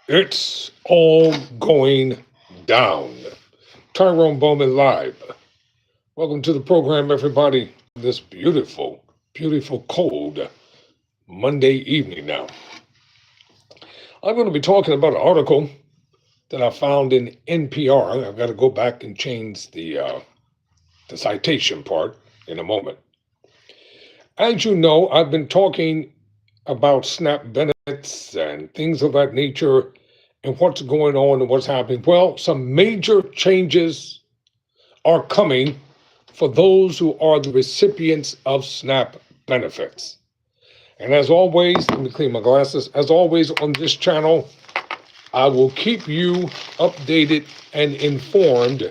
It's all going down. Tyrone Bowman live. Welcome to the program, everybody. This beautiful, cold Monday evening now. I'm going to be talking about an article that I found in NPR. I've got to go back and change the citation part in a moment. As you know, I've been talking about SNAP benefits and things of that nature and what's going on and what's happening. Well, some major changes are coming for those who are the recipients of SNAP benefits. And as always, let me clean my glasses. As always, on this channel, I will keep you updated and informed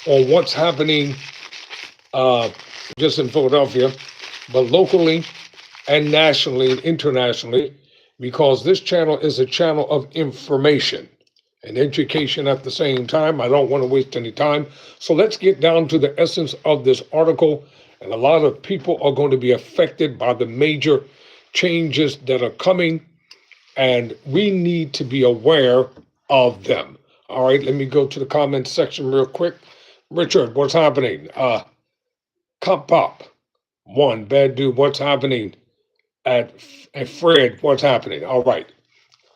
on what's happening just in Philadelphia, but locally and nationally and internationally, because this channel is a channel of information and education at the same time. I don't want to waste any time. So let's get down to the essence of this article. And a lot of people are going to be affected by the major changes that are coming, and we need to be aware of them. All right, let me go to the comments section real quick. Richard, what's happening? Cop Pop, one, bad dude, what's happening? At Fred, what's happening? All right.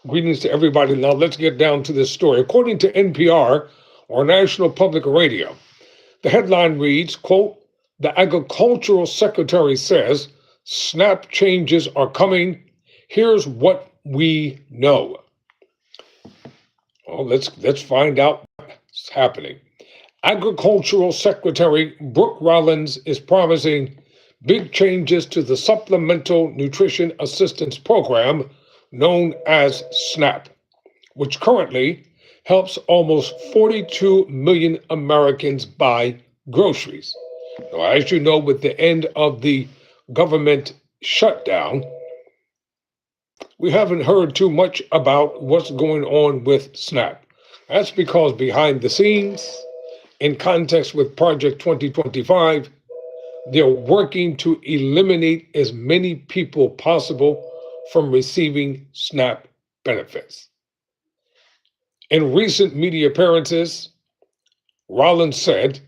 Greetings to everybody. Now let's get down to this story. According to NPR, or National Public Radio, the headline reads, quote, "The Agricultural Secretary says SNAP changes are coming. Here's what we know." Well, let's find out what's happening. Agricultural Secretary Brooke Rollins is promising big changes to the Supplemental Nutrition Assistance Program known as SNAP, which currently helps almost 42 million Americans buy groceries. Now, as you know, with the end of the government shutdown, we haven't heard too much about what's going on with SNAP. That's because behind the scenes, in context with Project 2025, they're working to eliminate as many people possible from receiving SNAP benefits. In recent media appearances, Rollins said,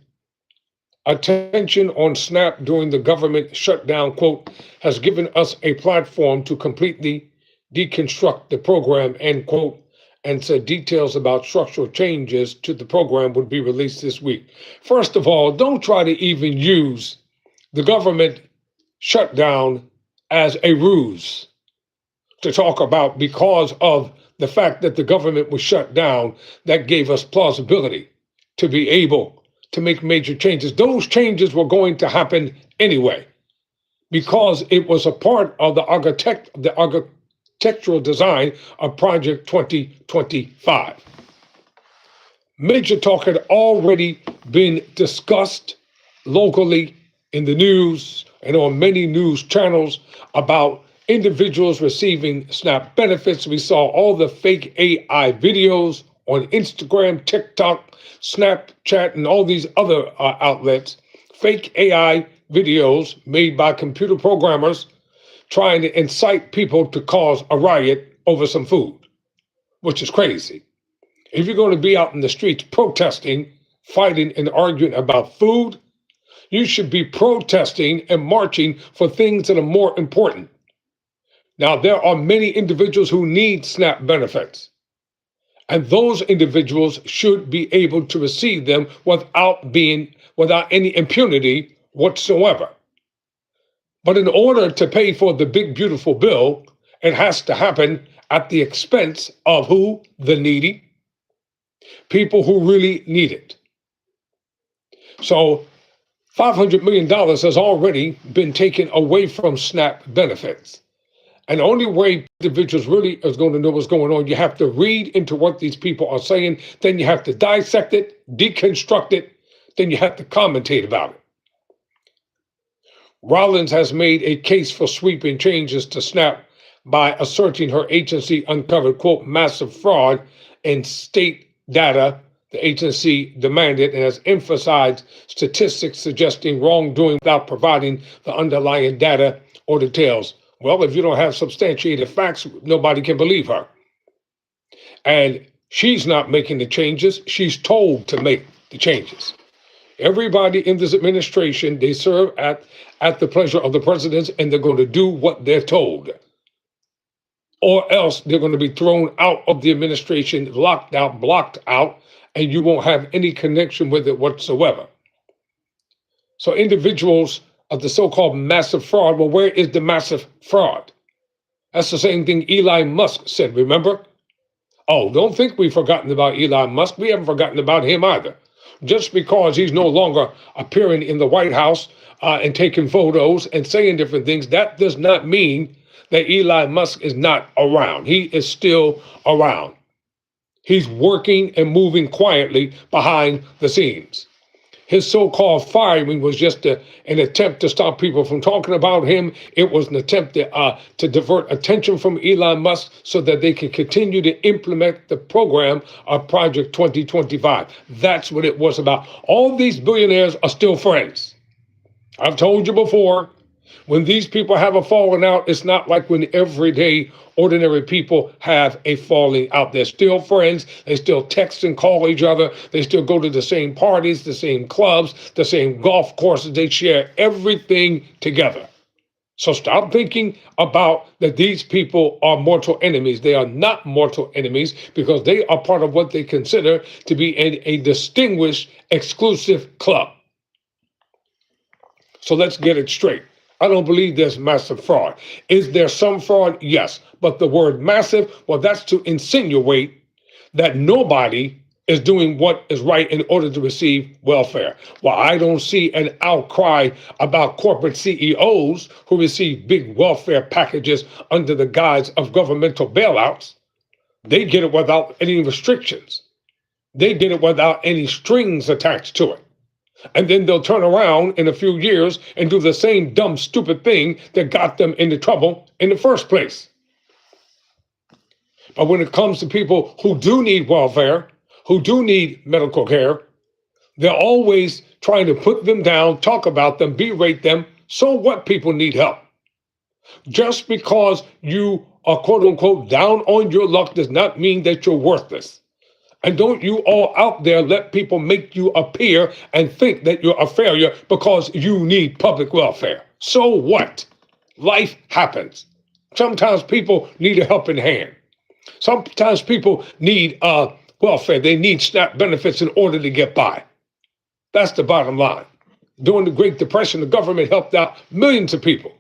"Attention on SNAP during the government shutdown, quote, has given us a platform to completely deconstruct the program," end quote, and said details about structural changes to the program would be released this week. First of all, don't try to even use the government shutdown as a ruse to talk about because of the fact that the government was shut down. That gave us plausibility to be able to make major changes. Those changes were going to happen anyway because it was a part of the architectural design of Project 2025. Major talk had already been discussed locally in the news and on many news channels about individuals receiving SNAP benefits. We saw all the fake AI videos on Instagram, TikTok, Snapchat, and all these other outlets. Fake AI videos made by computer programmers trying to incite people to cause a riot over some food, which is crazy. If you're going to be out in the streets protesting, fighting, and arguing about food, you should be protesting and marching for things that are more important. Now, there are many individuals who need SNAP benefits, and those individuals should be able to receive them without any impunity whatsoever. But in order to pay for the big, beautiful bill, it has to happen at the expense of who? The needy, people who really need it. So $500 million has already been taken away from SNAP benefits. And the only way individuals really is going to know what's going on, you have to read into what these people are saying, then you have to dissect it, deconstruct it, then you have to commentate about it. Rollins has made a case for sweeping changes to SNAP by asserting her agency uncovered, quote, massive fraud in state data the agency demanded, and has emphasized statistics suggesting wrongdoing without providing the underlying data or details. Well, if you don't have substantiated facts, nobody can believe her. And she's not making the changes. She's told to make the changes. Everybody in this administration, they serve at the pleasure of the president, and they're going to do what they're told. Or else they're going to be thrown out of the administration, locked out, blocked out, and you won't have any connection with it whatsoever. So individuals of the so-called massive fraud, well, where is the massive fraud? That's the same thing Elon Musk said, remember? Oh, don't think we've forgotten about Elon Musk. We haven't forgotten about him either. Just because he's no longer appearing in the White House and taking photos and saying different things, that does not mean that Elon Musk is not around. He is still around. He's working and moving quietly behind the scenes. His so-called firing was just an attempt to stop people from talking about him. It was an attempt to divert attention from Elon Musk so that they could continue to implement the program of Project 2025. That's what it was about. All these billionaires are still friends. I've told you before, when these people have a falling out, it's not like when everyday ordinary people have a falling out. They're still friends. They still text and call each other. They still go to the same parties, the same clubs, the same golf courses. They share everything together. So stop thinking about that these people are mortal enemies. They are not mortal enemies because they are part of what they consider to be a distinguished, exclusive club. So let's get it straight. I don't believe there's massive fraud. Is there some fraud? Yes. But the word massive, well, that's to insinuate that nobody is doing what is right in order to receive welfare. Well, I don't see an outcry about corporate CEOs who receive big welfare packages under the guise of governmental bailouts. They get it without any restrictions. They get it without any strings attached to it. And then they'll turn around in a few years and do the same dumb, stupid thing that got them into trouble in the first place. But when it comes to people who do need welfare, who do need medical care, they're always trying to put them down, talk about them, berate them. So what? People need help. Just because you are, quote unquote, down on your luck does not mean that you're worthless. And don't you all out there let people make you appear and think that you're a failure because you need public welfare. So what? Life happens. Sometimes people need a helping hand. Sometimes people need welfare. They need SNAP benefits in order to get by. That's the bottom line. During the Great Depression, the government helped out millions of people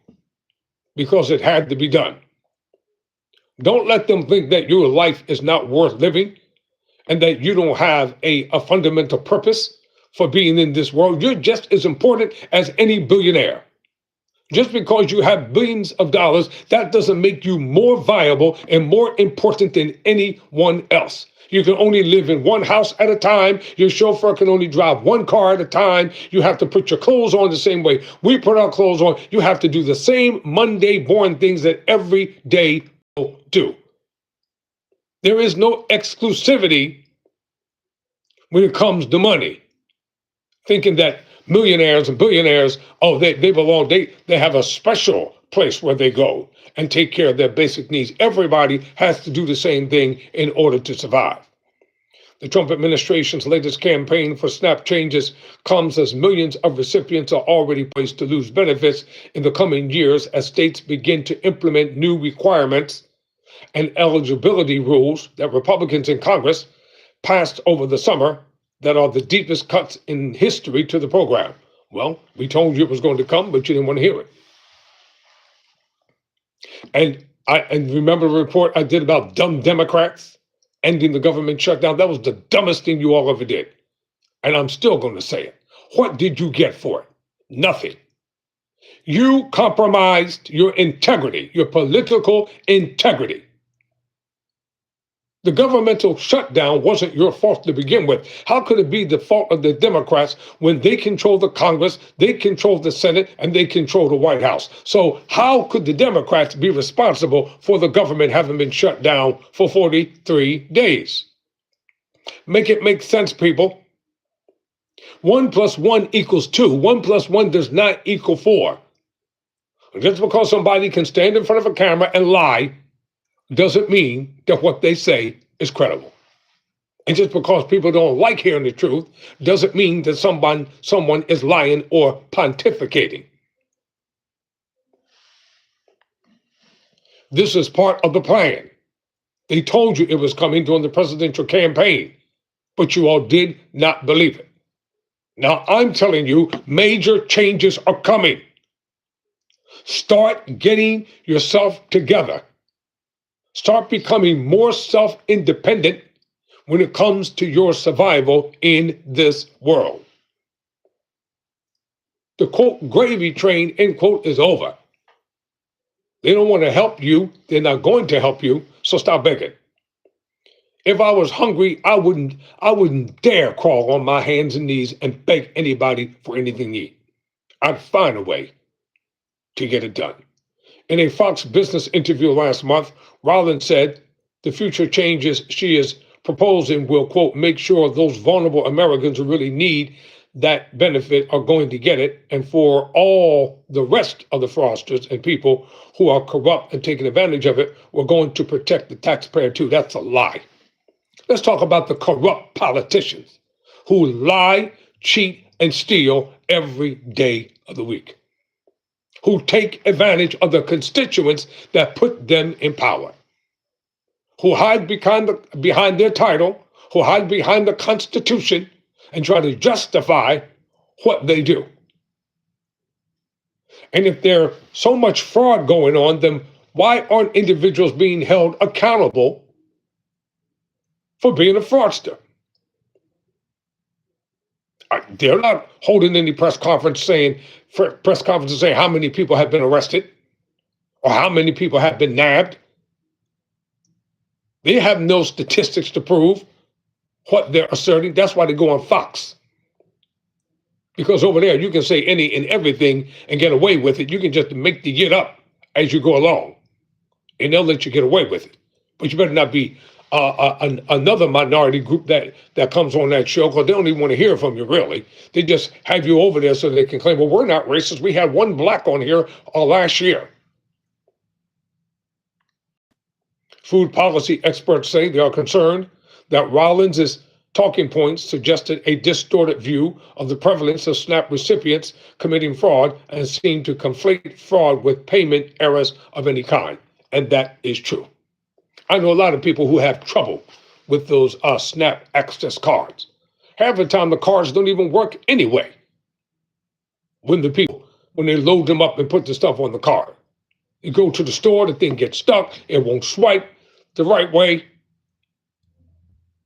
because it had to be done. Don't let them think that your life is not worth living and that you don't have a fundamental purpose for being in this world. You're just as important as any billionaire. Just because you have billions of dollars, that doesn't make you more viable and more important than anyone else. You can only live in one house at a time. Your chauffeur can only drive one car at a time. You have to put your clothes on the same way we put our clothes on. You have to do the same Monday, boring things that everyday people do. There is no exclusivity when it comes to money. Thinking that millionaires and billionaires, oh, they belong, they have a special place where they go and take care of their basic needs. Everybody has to do the same thing in order to survive. The Trump administration's latest campaign for SNAP changes comes as millions of recipients are already poised to lose benefits in the coming years as states begin to implement new requirements and eligibility rules that Republicans in Congress passed over the summer that are the deepest cuts in history to the program. Well, we told you it was going to come, but you didn't want to hear it. And remember the report I did about dumb Democrats ending the government shutdown? That was the dumbest thing you all ever did. And I'm still going to say it. What did you get for it? Nothing. You compromised your integrity, your political integrity. The governmental shutdown wasn't your fault to begin with. How could it be the fault of the Democrats when they control the Congress, they control the Senate, and they control the White House? So how could the Democrats be responsible for the government having been shut down for 43 days? Make it make sense, people. 1 + 1 = 2. 1 + 1 does not equal 4. Just because somebody can stand in front of a camera and lie doesn't mean that what they say is credible. And just because people don't like hearing the truth doesn't mean that someone is lying or pontificating. This is part of the plan. They told you it was coming during the presidential campaign, but you all did not believe it. Now I'm telling you, major changes are coming. Start getting yourself together. Start becoming more self-independent when it comes to your survival in this world. The quote gravy train, end quote, is over. They don't want to help you. They're not going to help you. So stop begging. If I was hungry, I wouldn't dare crawl on my hands and knees and beg anybody for anything to eat. I'd find a way to get it done. In a Fox Business interview last month, Rollins said the future changes she is proposing will, quote, make sure those vulnerable Americans who really need that benefit are going to get it. And for all the rest of the fraudsters and people who are corrupt and taking advantage of it, we're going to protect the taxpayer too. That's a lie. Let's talk about the corrupt politicians who lie, cheat, and steal every day of the week, who take advantage of the constituents that put them in power, who hide behind their title, who hide behind the Constitution, and try to justify what they do. And if there's so much fraud going on, then why aren't individuals being held accountable for being a fraudster? They're not holding any press conferences saying how many people have been arrested or how many people have been nabbed. They have no statistics to prove what they're asserting. That's why they go on Fox. Because over there, you can say any and everything and get away with it. You can just make the get up as you go along, and they'll let you get away with it. But you better not be another minority group that comes on that show, because they don't even want to hear from you, really. They just have you over there so they can claim, well, we're not racist. We had one black on here last year. Food policy experts say they are concerned that Rollins' talking points suggested a distorted view of the prevalence of SNAP recipients committing fraud and seem to conflate fraud with payment errors of any kind. And that is true. I know a lot of people who have trouble with those SNAP access cards. Half the time the cards don't even work anyway when they load them up and put the stuff on the card. You go to the store, the thing gets stuck, it won't swipe the right way,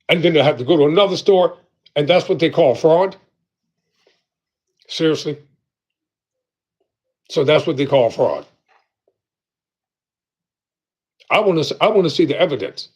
and then they'll have to go to another store, and that's what they call fraud? Seriously? So that's what they call fraud. I want to see the evidence.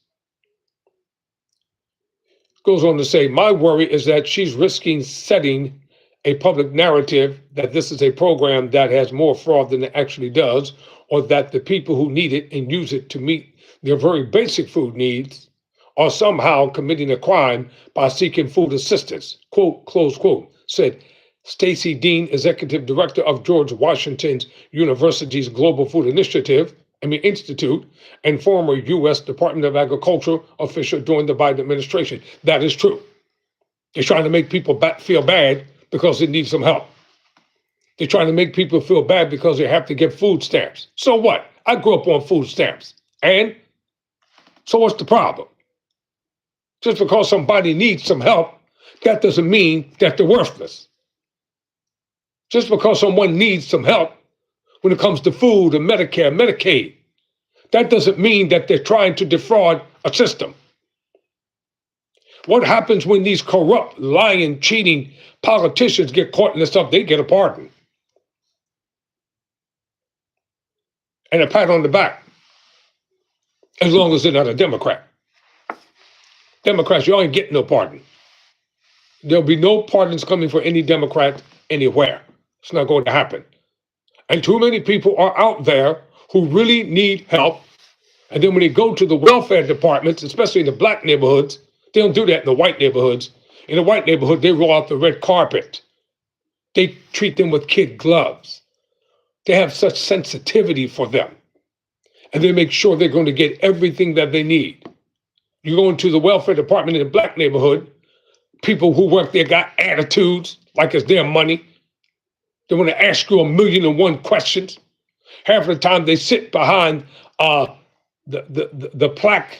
Goes on to say, my worry is that she's risking setting a public narrative that this is a program that has more fraud than it actually does, or that the people who need it and use it to meet their very basic food needs are somehow committing a crime by seeking food assistance, quote, close quote, said Stacy Dean, executive director of George Washington University's Global Food Institute, and former U.S. Department of Agriculture official during the Biden administration. That is true. They're trying to make people feel bad because they need some help. They're trying to make people feel bad because they have to get food stamps. So what? I grew up on food stamps. And so what's the problem? Just because somebody needs some help, that doesn't mean that they're worthless. Just because someone needs some help when it comes to food and Medicare, Medicaid, that doesn't mean that they're trying to defraud a system. What happens when these corrupt, lying, cheating politicians get caught in this stuff? They get a pardon and a pat on the back, as long as they're not a Democrat. Democrats, you ain't getting no pardon. There'll be no pardons coming for any Democrat anywhere. It's not going to happen. And too many people are out there who really need help. And then when they go to the welfare departments, especially in the black neighborhoods, they don't do that in the white neighborhoods. In the white neighborhood, they roll out the red carpet. They treat them with kid gloves. They have such sensitivity for them. And they make sure they're going to get everything that they need. You go into the welfare department in a black neighborhood, people who work there got attitudes like it's their money. They want to ask you 1,000,001 questions. Half of the time they sit behind the plaque,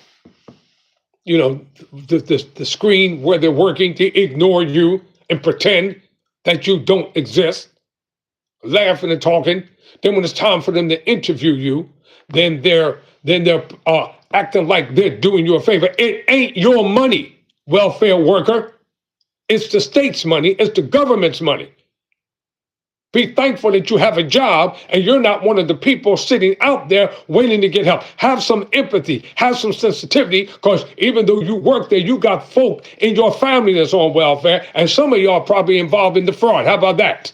the screen where they're working to ignore you and pretend that you don't exist, laughing and talking. Then when it's time for them to interview you, then they're acting like they're doing you a favor. It ain't your money, welfare worker. It's the state's money. It's the government's money. Be thankful that you have a job and you're not one of the people sitting out there waiting to get help. Have some empathy, have some sensitivity, because even though you work there, you got folk in your family that's on welfare, and some of y'all are probably involved in the fraud. How about that?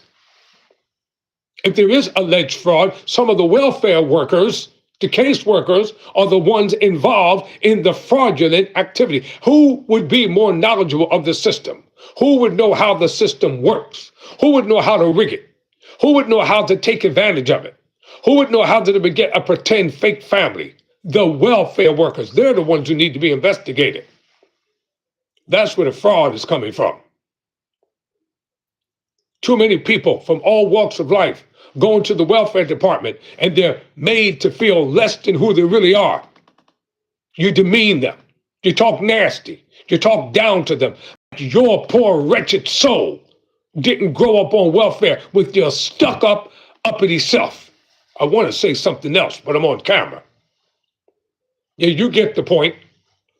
If there is alleged fraud, some of the welfare workers, the caseworkers, are the ones involved in the fraudulent activity. Who would be more knowledgeable of the system? Who would know how the system works? Who would know how to rig it? Who would know how to take advantage of it? Who would know how to get a pretend fake family? The welfare workers. They're the ones who need to be investigated. That's where the fraud is coming from. Too many people from all walks of life go into the welfare department and they're made to feel less than who they really are. You demean them. You talk nasty. You talk down to them. Your poor, wretched soul didn't grow up on welfare with your stuck-up, uppity self. I want to say something else, but I'm on camera. Yeah, you get the point.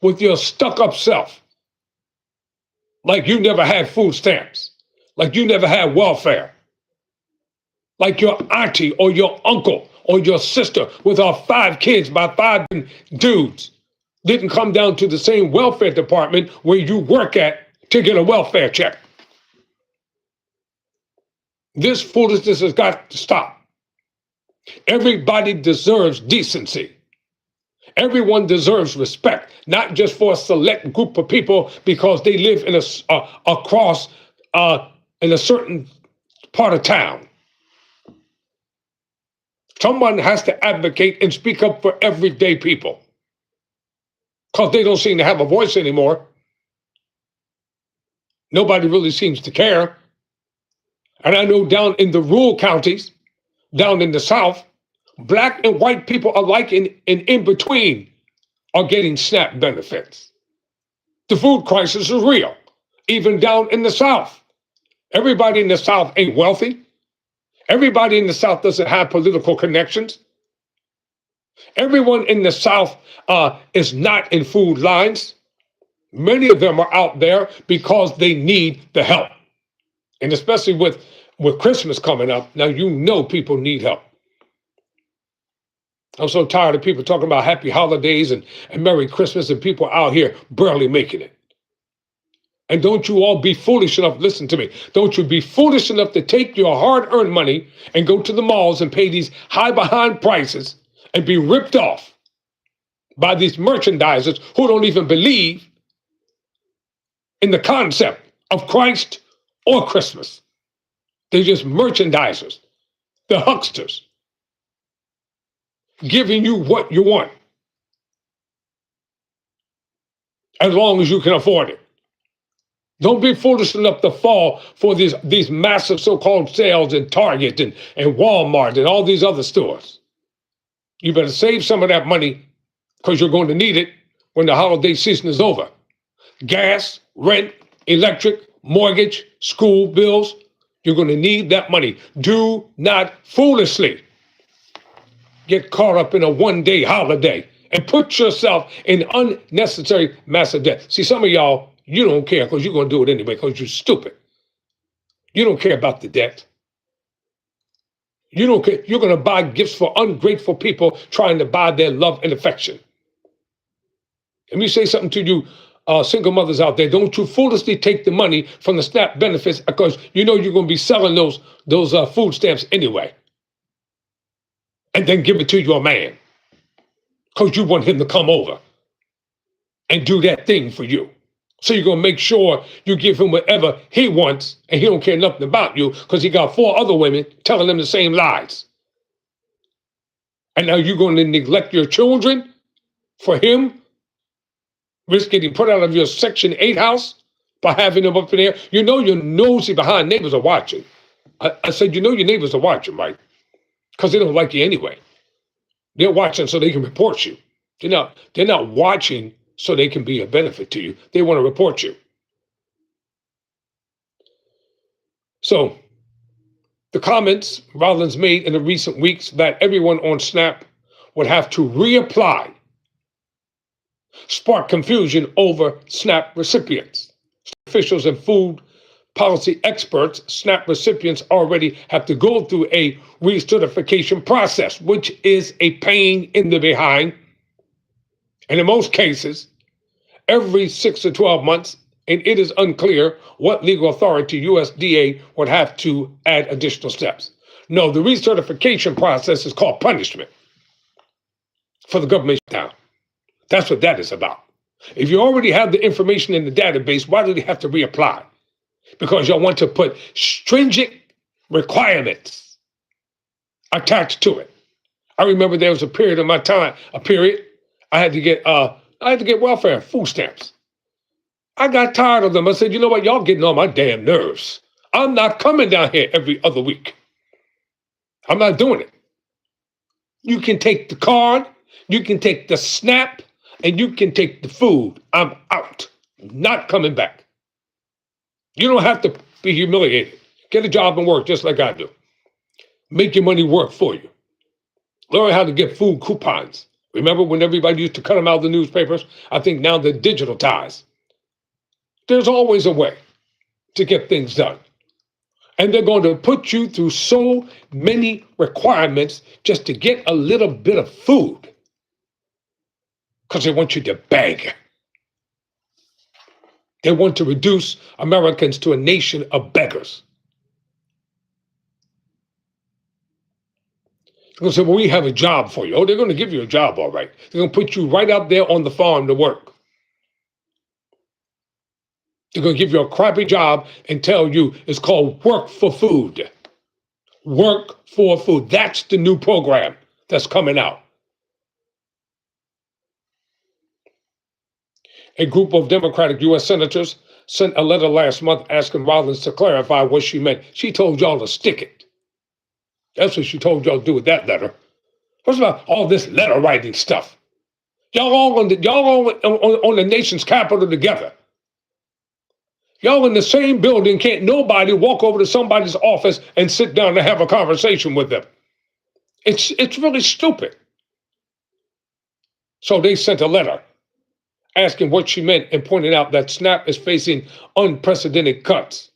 With your stuck-up self. Like you never had food stamps. Like you never had welfare. Like your auntie or your uncle or your sister with our 5 kids by 5 dudes didn't come down to the same welfare department where you work at to get a welfare check. This foolishness has got to stop. Everybody deserves decency. Everyone deserves respect, not just for a select group of people because they live in in a certain part of town. Someone has to advocate and speak up for everyday people because they don't seem to have a voice anymore. Nobody really seems to care. And I know down in the rural counties, down in the South, black and white people alike and in between are getting SNAP benefits. The food crisis is real, even down in the South. Everybody in the South ain't wealthy. Everybody in the South doesn't have political connections. Everyone in the South is not in food lines. Many of them are out there because they need the help. And especially with Christmas coming up, now you know people need help. I'm so tired of people talking about happy holidays and Merry Christmas and people out here barely making it. And don't you all be foolish enough, listen to me, don't you be foolish enough to take your hard-earned money and go to the malls and pay these high behind prices and be ripped off by these merchandisers who don't even believe in the concept of Christ or Christmas. They're just merchandisers. They're hucksters. Giving you what you want. As long as you can afford it. Don't be foolish enough to fall for these massive so-called sales in Target and Walmart and all these other stores. You better save some of that money because you're going to need it when the holiday season is over. Gas, rent, electric, mortgage, school bills, you're going to need that money. Do not foolishly get caught up in a one-day holiday and put yourself in unnecessary massive debt. See, some of y'all, you don't care because you're going to do it anyway because you're stupid. You don't care about the debt. You don't care. You're going to buy gifts for ungrateful people trying to buy their love and affection. Let me say something to you, single mothers out there. Don't you foolishly take the money from the SNAP benefits because you know you're going to be selling those food stamps anyway. And then give it to your man because you want him to come over and do that thing for you. So you're going to make sure you give him whatever he wants and he don't care nothing about you because he got 4 other women telling him the same lies. And now you're going to neglect your children for him? Risk getting put out of your Section 8 house by having them up in there. You know your nosy behind neighbors are watching. I said, you know your neighbors are watching, right? Because they don't like you anyway. They're watching so they can report you. They're not watching so they can be a benefit to you. They want to report you. So the comments Rollins made in the recent weeks that everyone on SNAP would have to reapply sparked confusion over SNAP recipients. Officials and food policy experts, SNAP recipients already have to go through a recertification process, which is a pain in the behind. And in most cases, every 6 to 12 months, and it is unclear what legal authority USDA would have to add additional steps. No, the recertification process is called punishment for the government shutdown. That's what that is about. If you already have the information in the database, why do they have to reapply? Because y'all want to put stringent requirements attached to it. I remember there was a period of my time, I had to get welfare, food stamps. I got tired of them. I said, you know what, y'all getting on my damn nerves. I'm not coming down here every other week. I'm not doing it. You can take the card, you can take the SNAP, and you can take the food. I'm out. Not coming back. You don't have to be humiliated. Get a job and work just like I do. Make your money work for you. Learn how to get food coupons. Remember when everybody used to cut them out of the newspapers? I think now they're digitalized. There's always a way to get things done. And they're going to put you through so many requirements just to get a little bit of food. Because they want you to beg. They want to reduce Americans to a nation of beggars. They're going to say, well, we have a job for you. Oh, they're going to give you a job, all right. They're going to put you right out there on the farm to work. They're going to give you a crappy job and tell you it's called work for food. Work for food. That's the new program that's coming out. A group of Democratic U.S. senators sent a letter last month asking Rollins to clarify what she meant. She told y'all to stick it. That's what she told y'all to do with that letter. What's about all this letter writing stuff? Y'all all on the nation's capital together. Y'all in the same building, can't nobody walk over to somebody's office and sit down and have a conversation with them. It's really stupid. So they sent a letter asking what she meant and pointed out that SNAP is facing unprecedented cuts.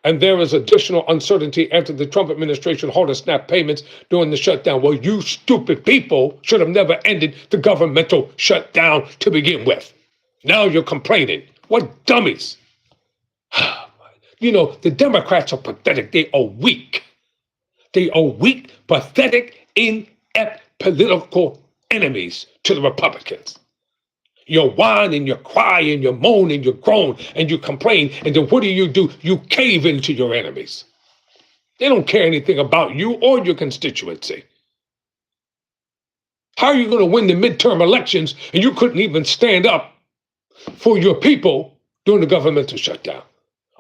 And there is additional uncertainty after the Trump administration halted SNAP payments during the shutdown. Well, you stupid people should have never ended the governmental shutdown to begin with. Now you're complaining. What dummies. You know, the Democrats are pathetic. They are weak. They are weak, pathetic, inept political enemies to the Republicans. You whine and you cry and you moan and you groan and you complain. And then what do? You cave into your enemies. They don't care anything about you or your constituency. How are you going to win the midterm elections and you couldn't even stand up for your people during the governmental shutdown?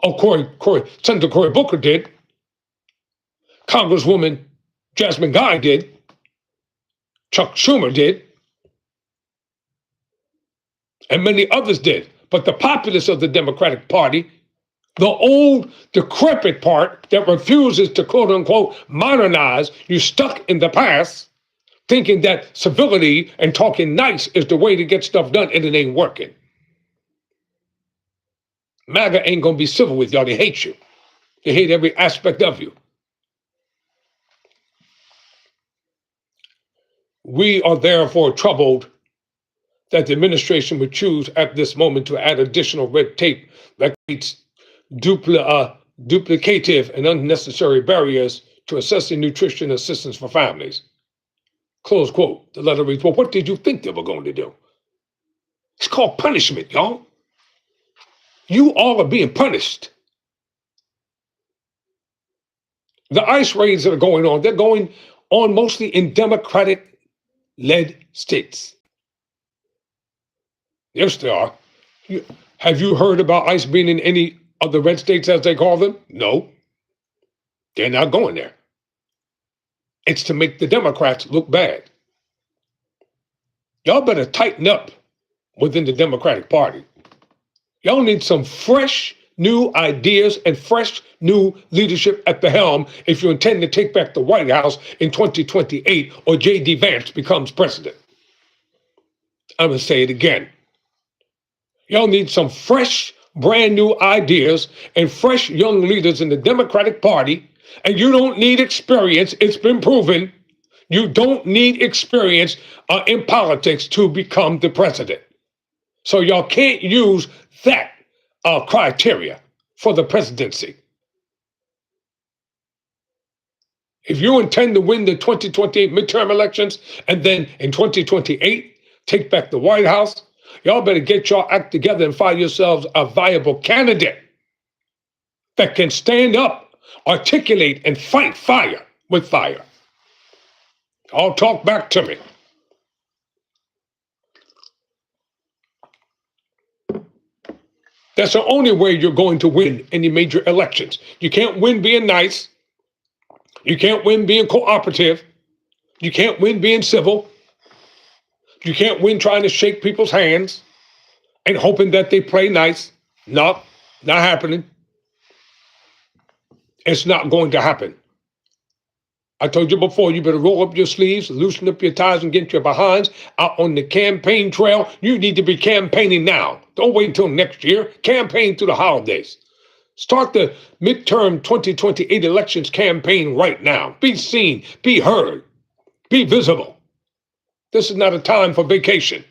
Oh, Senator Cory Booker did. Congresswoman Jasmine Guy did. Chuck Schumer did. And many others did. But the populace of the Democratic Party, the old, decrepit part that refuses to, quote unquote, modernize, you stuck in the past, thinking that civility and talking nice is the way to get stuff done, and it ain't working. MAGA ain't gonna be civil with y'all. They hate you. They hate every aspect of you. We are therefore troubled that the administration would choose at this moment to add additional red tape that creates duplicative and unnecessary barriers to assessing nutrition assistance for families. Close quote. The letter reads, well, what did you think they were going to do? It's called punishment, y'all. You all are being punished. The ICE raids that are going on, they're going on mostly in Democratic-led states. Yes, they are. Have you heard about ICE being in any of the red states, as they call them? No, they're not going there. It's to make the Democrats look bad. Y'all better tighten up within the Democratic Party. Y'all need some fresh new ideas and fresh new leadership at the helm if you intend to take back the White House in 2028 or J.D. Vance becomes president. I'm going to say it again. Y'all need some fresh, brand new ideas and fresh young leaders in the Democratic Party. And you don't need experience. It's been proven. You don't need experience in politics to become the president. So y'all can't use that criteria for the presidency. If you intend to win the 2028 midterm elections and then in 2028 take back the White House, y'all better get your act together and find yourselves a viable candidate that can stand up, articulate, and fight fire with fire. All talk back to me. That's the only way you're going to win any major elections. You can't win being nice. You can't win being cooperative. You can't win being civil. You can't win trying to shake people's hands and hoping that they play nice. No, not happening. It's not going to happen. I told you before, you better roll up your sleeves, loosen up your ties, and get your behinds out on the campaign trail. You need to be campaigning now. Don't wait until next year. Campaign through the holidays. Start the midterm 2028 elections campaign right now. Be seen, be heard, be visible. This is not a time for vacation.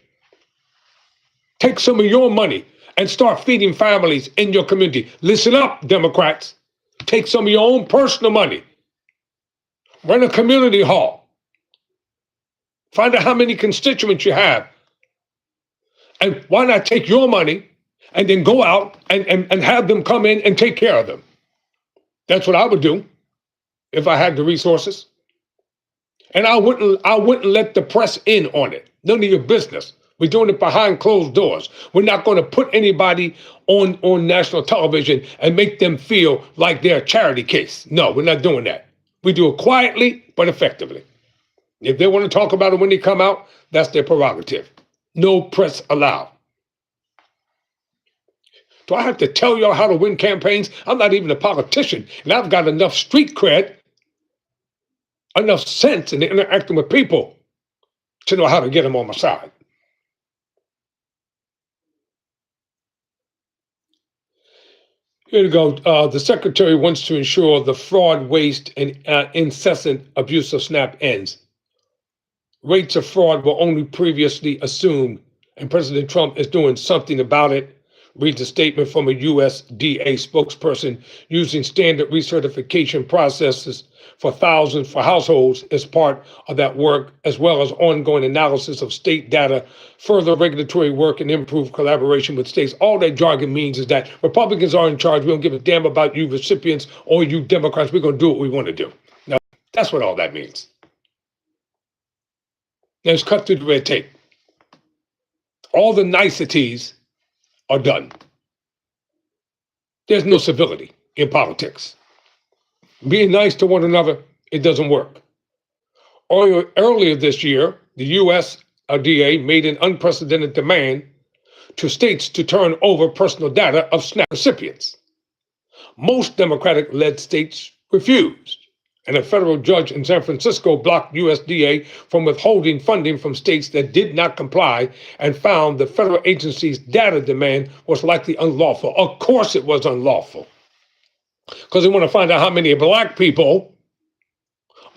Take some of your money and start feeding families in your community. Listen up, Democrats. Take some of your own personal money. Run a community hall. Find out how many constituents you have. And why not take your money and then go out and have them come in and take care of them? That's what I would do if I had the resources. And I wouldn't let the press in on it. None of your business. We're doing it behind closed doors. We're not going to put anybody on national television and make them feel like they're a charity case. No, we're not doing that. We do it quietly, but effectively. If they want to talk about it when they come out, that's their prerogative. No press allowed. Do I have to tell y'all how to win campaigns? I'm not even a politician, and I've got enough street cred, enough sense in interacting with people to know how to get them on my side. Here we go. The secretary wants to ensure the fraud, waste, and incessant abuse of SNAP ends. Rates of fraud were only previously assumed, and President Trump is doing something about it. Reads a statement from a USDA spokesperson. Using standard recertification processes for thousands for households as part of that work, as well as ongoing analysis of state data, further regulatory work, and improved collaboration with states. All that jargon means is that Republicans are in charge. We don't give a damn about you recipients or you Democrats. We're going to do what we want to do. Now, that's what all that means. Now, it's cut through the red tape. All the niceties are done. There's no civility in politics. Being nice to one another, it doesn't work. Earlier this year, the USDA made an unprecedented demand to states to turn over personal data of SNAP recipients. Most Democratic-led states refused, and a federal judge in San Francisco blocked USDA from withholding funding from states that did not comply and found the federal agency's data demand was likely unlawful. Of course it was unlawful, because they want to find out how many Black people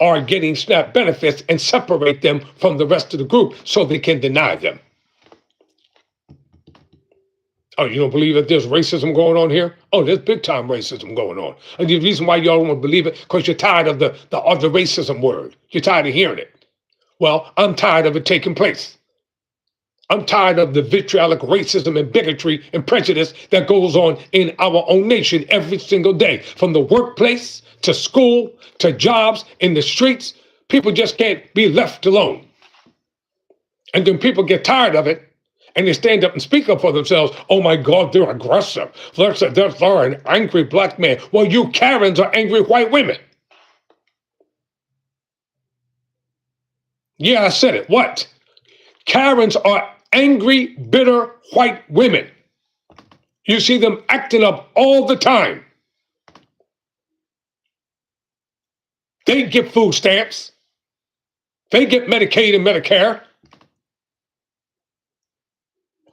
are getting SNAP benefits and separate them from the rest of the group so they can deny them. Oh, you don't believe that there's racism going on here? Oh, there's big time racism going on. And the reason why y'all don't believe it, because you're tired of the racism word. You're tired of hearing it. Well, I'm tired of it taking place. I'm tired of the vitriolic racism and bigotry and prejudice that goes on in our own nation every single day. From the workplace to school to jobs in the streets, people just can't be left alone. And then people get tired of it and they stand up and speak up for themselves. Oh my God, they're aggressive. They're an angry black man. Well, you Karens are angry white women. Yeah, I said it. What? Karens are angry, bitter white women. You see them acting up all the time. They get food stamps. They get Medicaid and Medicare.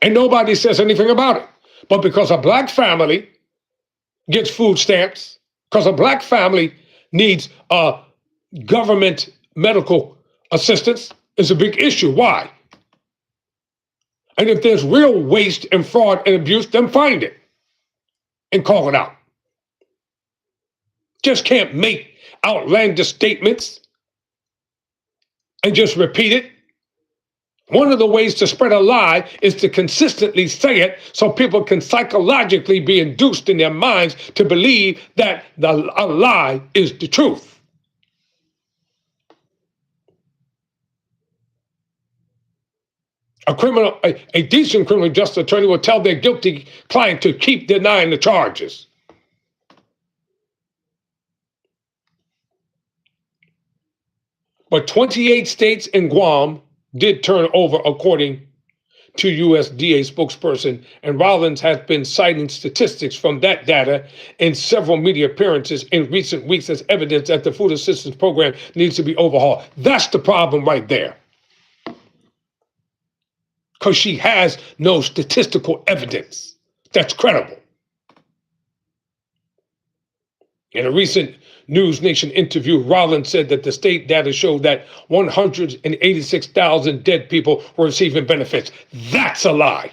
And nobody says anything about it. But because a black family gets food stamps, because a black family needs government medical assistance, is a big issue. Why? And if there's real waste and fraud and abuse, then find it and call it out. Just can't make outlandish statements and just repeat it. One of the ways to spread a lie is to consistently say it so people can psychologically be induced in their minds to believe that a lie is the truth. A decent criminal justice attorney will tell their guilty client to keep denying the charges. But 28 states and Guam did turn over, according to USDA spokesperson, and Rollins has been citing statistics from that data in several media appearances in recent weeks as evidence that the food assistance program needs to be overhauled. That's the problem right there. Because she has no statistical evidence that's credible. In a recent News Nation interview, Rollins said that the state data showed that 186,000 dead people were receiving benefits. That's a lie.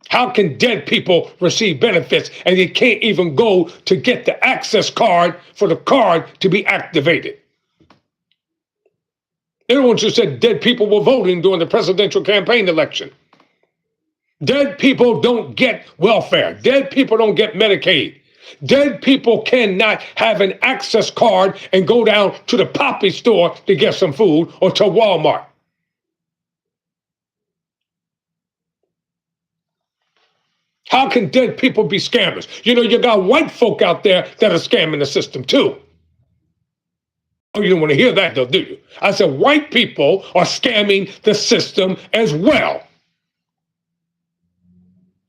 How can dead people receive benefits and you can't even go to get the access card for the card to be activated? They're the ones who said dead people were voting during the presidential campaign election. Dead people don't get welfare. Dead people don't get Medicaid. Dead people cannot have an access card and go down to the Poppy store to get some food or to Walmart. How can dead people be scammers? You know, you got white folk out there that are scamming the system too. Oh, you don't want to hear that though, do you? I said white people are scamming the system as well.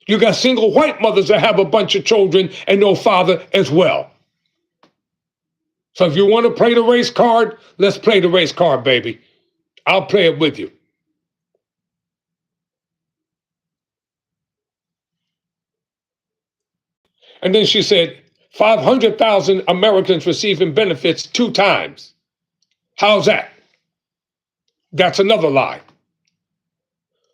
You got single white mothers that have a bunch of children and no father as well. So if you want to play the race card, let's play the race card, baby. I'll play it with you. And then she said, 500,000 Americans receiving benefits 2 times. How's that? That's another lie.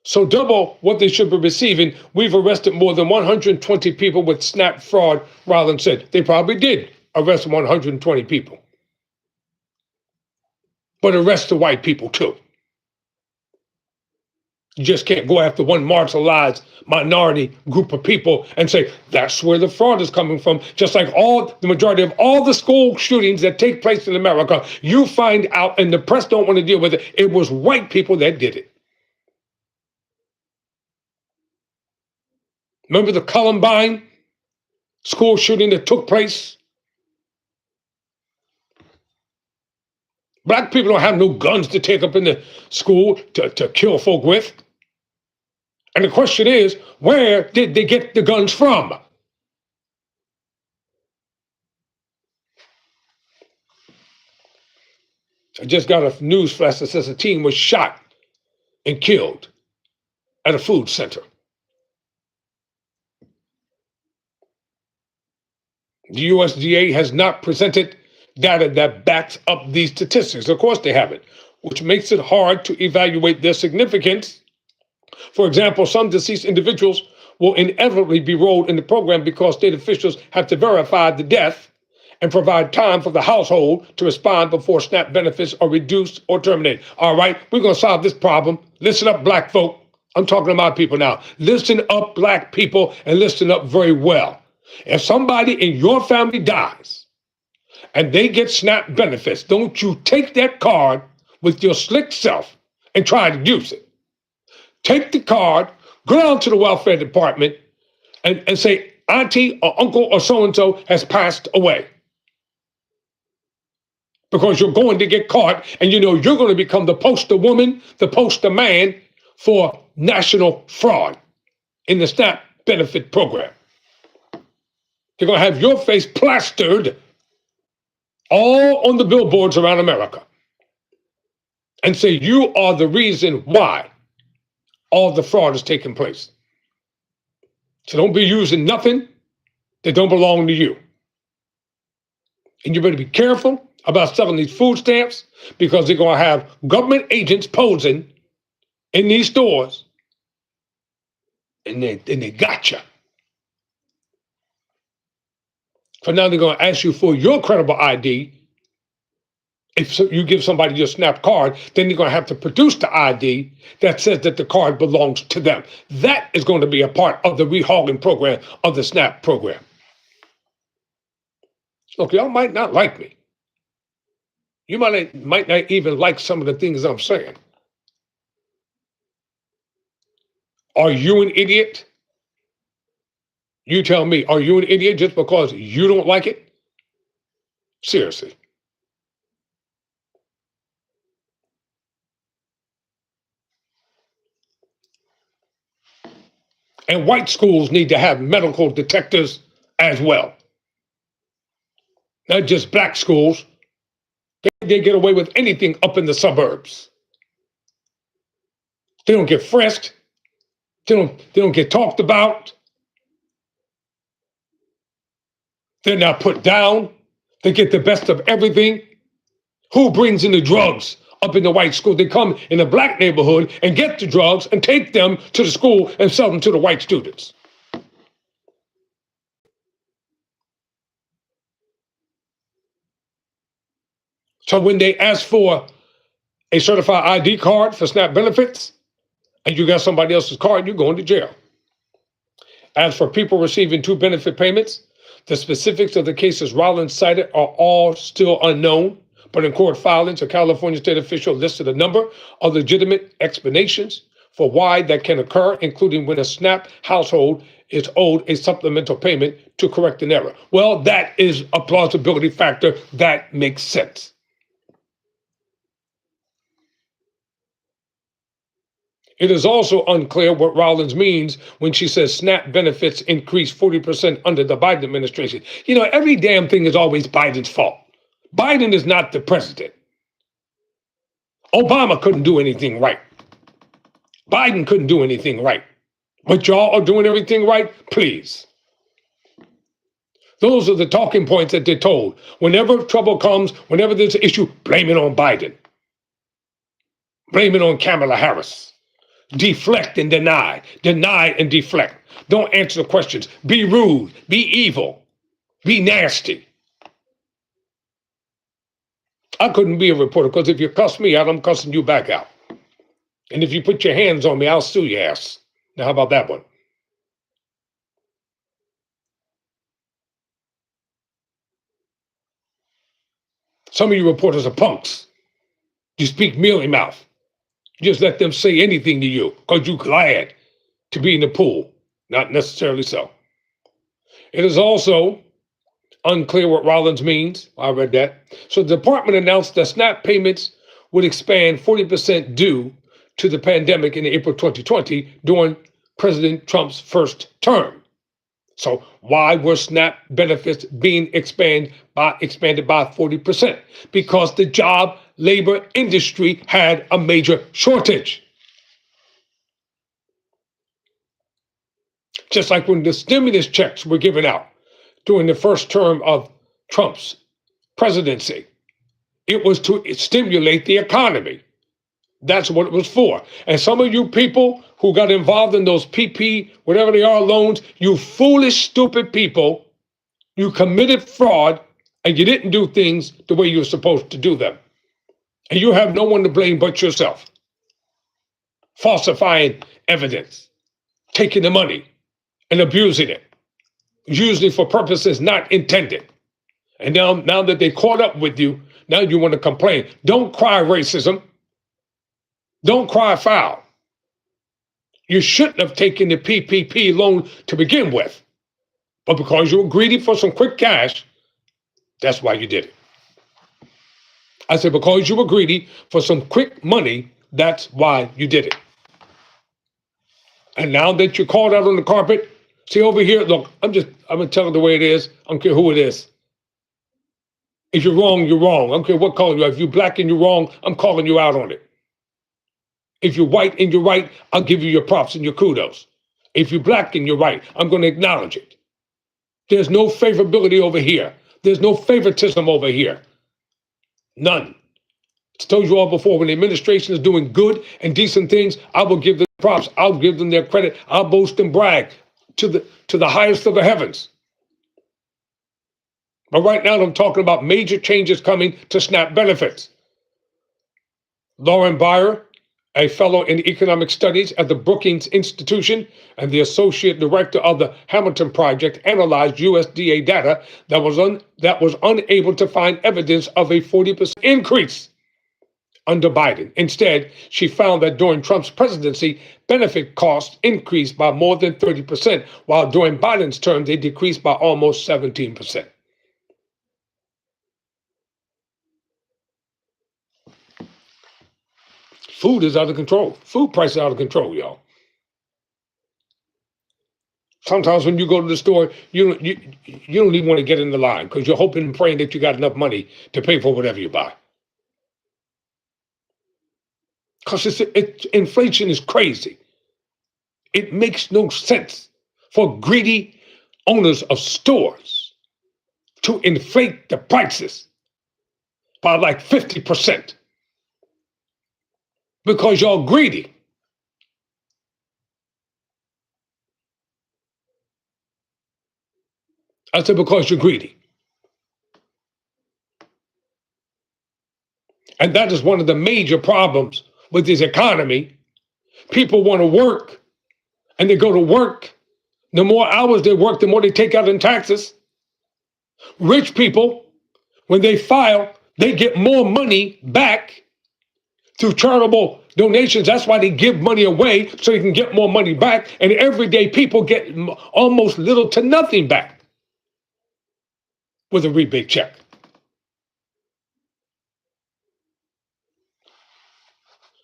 So double what they should be receiving. We've arrested more than 120 people with SNAP fraud, Rollins said. They probably did arrest 120 people. But arrest the white people too. You just can't go after one marginalized minority group of people and say, that's where the fraud is coming from. Just like the majority of all the school shootings that take place in America, you find out, and the press don't want to deal with it, it was white people that did it. Remember the Columbine school shooting that took place? Black people don't have no guns to take up in the school to kill folk with. And the question is, where did they get the guns from? I just got a news flash that says a teen was shot and killed at a food center. The USDA has not presented data that backs up these statistics. Of course they haven't, which makes it hard to evaluate their significance. For example, some deceased individuals will inevitably be rolled in the program because state officials have to verify the death and provide time for the household to respond before SNAP benefits are reduced or terminated. All right, we're going to solve this problem. Listen up, black folk. I'm talking to my people now. Listen up, black people, and listen up very well. If somebody in your family dies and they get SNAP benefits, don't you take that card with your slick self and try to use it. Take the card, Go down to the welfare department and say, auntie or uncle or so-and-so has passed away. Because you're going to get caught, and you know you're going to become the poster woman, the poster man for national fraud in the SNAP benefit program. They're going to have your face plastered all on the billboards around America and say you are the reason why all the fraud is taking place. So don't be using nothing that don't belong to you. And you better be careful about selling these food stamps, because they're going to have government agents posing in these stores, and they got you. So now they're going to ask you for your credible ID. If you give somebody your SNAP card, then you're going to have to produce the ID that says that the card belongs to them. That is going to be a part of the rehogging program of the SNAP program. Look, y'all might not like me. You might not even like some of the things I'm saying. Are you an idiot? You tell me, are you an idiot just because you don't like it? Seriously. And white schools need to have medical detectors as well. Not just black schools. They get away with anything up in the suburbs. They don't get frisked. They don't get talked about. They're not put down. They get the best of everything. Who brings in the drugs up in the white school? They come in a black neighborhood and get the drugs and take them to the school and sell them to the white students. So when they ask for a certified ID card for SNAP benefits, and you got somebody else's card, you're going to jail. As for people receiving two benefit payments, the specifics of the cases Rollins cited are all still unknown, but in court filings, a California state official listed a number of legitimate explanations for why that can occur, including when a SNAP household is owed a supplemental payment to correct an error. Well, that is a plausibility factor that makes sense. It is also unclear what Rollins means when she says SNAP benefits increased 40% under the Biden administration. You know, every damn thing is always Biden's fault. Biden is not the president. Obama couldn't do anything right. Biden couldn't do anything right. But y'all are doing everything right? Please. Those are the talking points that they're told. Whenever trouble comes, whenever there's an issue, blame it on Biden. Blame it on Kamala Harris. Deflect and deny. Deny and deflect. Don't answer the questions. Be rude. Be evil. Be nasty. I couldn't be a reporter because if you cuss me out, I'm cussing you back out. And if you put your hands on me, I'll sue your ass. Now, how about that one? Some of you reporters are punks. You speak mealy mouth. Just let them say anything to you because you're glad to be in the pool. Not necessarily so. It is also unclear what Rollins means. I read that. So the department announced that SNAP payments would expand 40% due to the pandemic in April 2020 during President Trump's first term. So why were SNAP benefits being expanded by 40%? Because the job labor industry had a major shortage. Just like when the stimulus checks were given out during the first term of Trump's presidency, it was to stimulate the economy. That's what it was for. And some of you people who got involved in those PP, whatever they are, loans, you foolish, stupid people, you committed fraud and you didn't do things the way you were supposed to do them. And you have no one to blame but yourself. Falsifying evidence, taking the money and abusing it, usually for purposes not intended. And now that they caught up with you, now you want to complain. Don't cry racism. Don't cry foul. You shouldn't have taken the PPP loan to begin with. But because you were greedy for some quick cash, that's why you did it. I said, because you were greedy for some quick money, that's why you did it. And now that you're called out on the carpet, see over here, look, I'm gonna tell it the way it is. I don't care who it is. If you're wrong, you're wrong. I don't care what color you are. If you're black and you're wrong, I'm calling you out on it. If you're white and you're right, I'll give you your props and your kudos. If you're black and you're right, I'm going to acknowledge it. There's no favorability over here. There's no favoritism over here. None. I told you all before, when the administration is doing good and decent things, I will give them props. I'll give them their credit. I'll boast and brag to the highest of the heavens. But right now, I'm talking about major changes coming to SNAP benefits. Lauren Beyer, a fellow in economic studies at the Brookings Institution and the associate director of the Hamilton Project, analyzed USDA data that was unable to find evidence of a 40% increase under Biden. Instead, she found that during Trump's presidency, benefit costs increased by more than 30%, while during Biden's term, they decreased by almost 17%. Food is out of control. Food prices are out of control, y'all. Sometimes when you go to the store, you don't even want to get in the line because you're hoping and praying that you got enough money to pay for whatever you buy. Because inflation is crazy. It makes no sense for greedy owners of stores to inflate the prices by like 50% because y'all greedy. I said because you're greedy. And that is one of the major problems with this economy. People want to work, and they go to work. The more hours they work, the more they take out in taxes. Rich people, when they file, they get more money back through charitable donations. That's why they give money away, so they can get more money back. And everyday people get almost little to nothing back with a rebate check.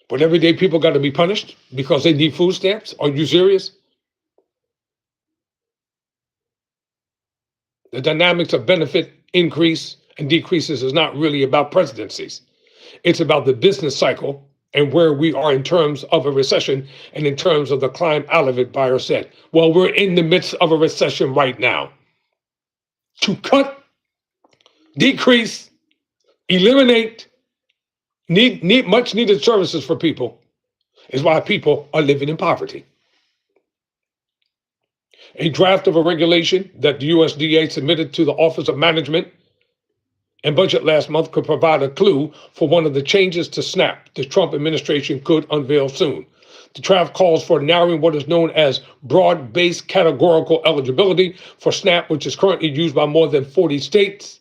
But everyday people got to be punished because they need food stamps? Are you serious? The dynamics of benefit increase and decreases is not really about presidencies. It's about the business cycle and where we are in terms of a recession and in terms of the climb out of it, Beyer said. Well, we're in the midst of a recession right now. To cut, decrease, eliminate much needed services for people is why people are living in poverty. A draft of a regulation that the USDA submitted to the Office of Management and Budget last month could provide a clue for one of the changes to SNAP the Trump administration could unveil soon. The draft calls for narrowing what is known as broad-based categorical eligibility for SNAP, which is currently used by more than 40 states,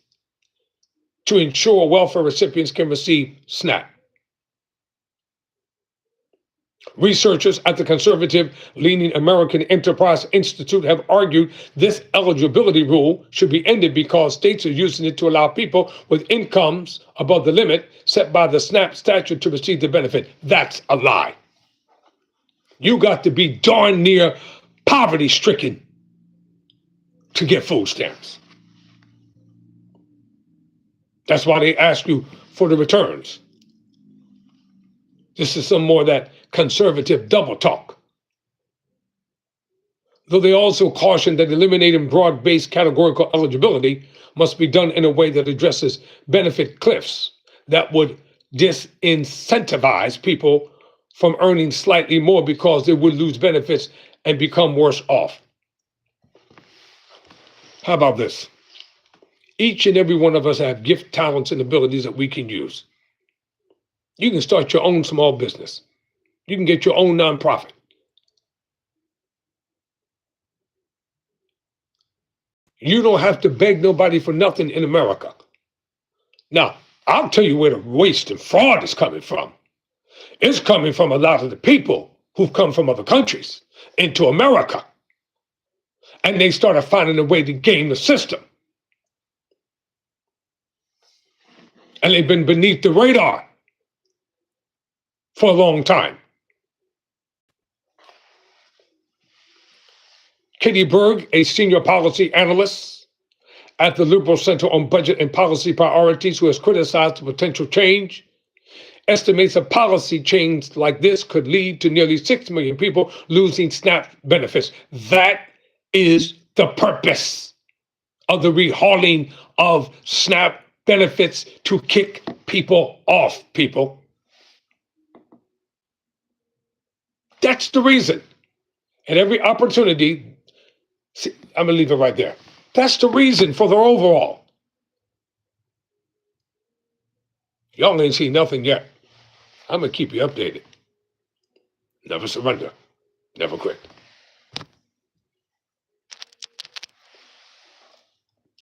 to ensure welfare recipients can receive SNAP. Researchers at the conservative-leaning American Enterprise Institute have argued this eligibility rule should be ended because states are using it to allow people with incomes above the limit set by the SNAP statute to receive the benefit. That's a lie. You got to be darn near poverty-stricken to get food stamps. That's why they ask you for the returns. This is some more of that conservative double talk. Though they also caution that eliminating broad-based categorical eligibility must be done in a way that addresses benefit cliffs that would disincentivize people from earning slightly more because they would lose benefits and become worse off. How about this? Each and every one of us have gifts, talents, and abilities that we can use. You can start your own small business. You can get your own nonprofit. You don't have to beg nobody for nothing in America. Now, I'll tell you where the waste and fraud is coming from. It's coming from a lot of the people who've come from other countries into America. And they started finding a way to game the system. And they've been beneath the radar for a long time. Katie Berg, a senior policy analyst at the Liberal Center on Budget and Policy Priorities, who has criticized the potential change, estimates a policy change like this could lead to nearly 6 million people losing SNAP benefits. That is the purpose of the rehauling of SNAP benefits, to kick people off, people. That's the reason. And every opportunity, see, I'm going to leave it right there. That's the reason for the overall. Y'all ain't seen nothing yet. I'm going to keep you updated. Never surrender. Never quit.